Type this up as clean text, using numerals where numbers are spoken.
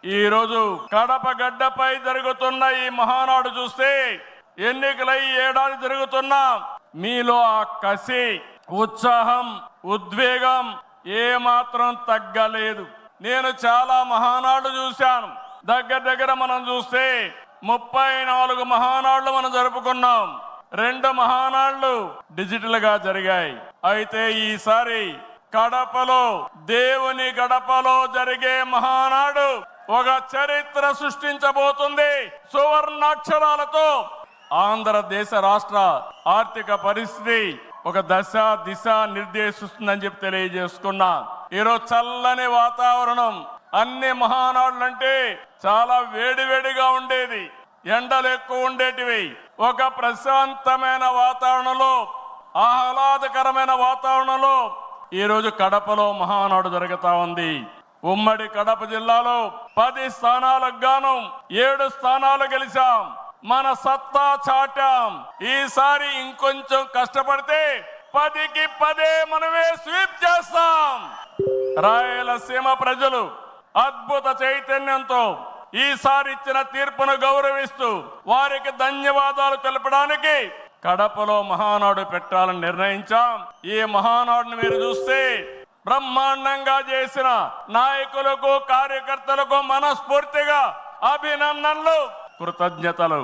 ఈ రోజు కడప గడ్డపై జరుగుతున్న ఈ మహానాడు చూస్తే ఎన్నికలై ఏడాది జరుగుతున్నా మీలో ఆ కసి, ఉత్సాహం, ఉద్వేగం ఏమాత్రం తగ్గలేదు. నేను చాలా మహానాడు చూశాను. దగ్గర మనం చూస్తే 34 మహానాడులు మనం జరుపుకున్నాం. 2 మహానాడులు డిజిటల్ గా జరిగాయి. అయితే ఈసారి కడపలో, దేవుని గడపలో జరిగే మహానాడు ఒక చరిత్ర సృష్టించబోతుంది. సువర్ణాక్షరాలతో ఆంధ్రదేశ రాష్ట్ర ఆర్థిక పరిస్థితి ఒక దిశ నిర్దేశిస్తుందని చెప్పి తెలియజేసుకున్నా. ఈరోజు చల్లని వాతావరణం. అన్ని మహానాడులంటే చాలా వేడివేడిగా ఉండేది, ఎండలు ఎక్కువ ఉండేటివి. ఒక ప్రశాంతమైన వాతావరణంలో, ఆహ్లాదకరమైన వాతావరణంలో ఈరోజు కడపలో మహానాడు జరుగుతా ఉంది. ఉమ్మడి కడప జిల్లాలో 10 స్థానాలకు గాను 7 స్థానాలు గెలిచాం. మన సత్తా చాటాం. ఈసారి ఇంకొంచెం కష్టపడితే 10కి 10 మనమే స్వీప్ చేస్తాం. రాయలసీమ ప్రజలు అద్భుత చైతన్యంతో ఈసారి ఇచ్చిన తీర్పును గౌరవిస్తూ వారికి ధన్యవాదాలు తెలపడానికి కడపలో మహానాడు పెట్టాలని నిర్ణయించాం. ఈ మహానాడును మీరు చూస్తే బ్రహ్మాండంగా చేసిన నాయకులకు, కార్యకర్తలకు మనస్ఫూర్తిగా అభినందనలు, కృతజ్ఞతలు.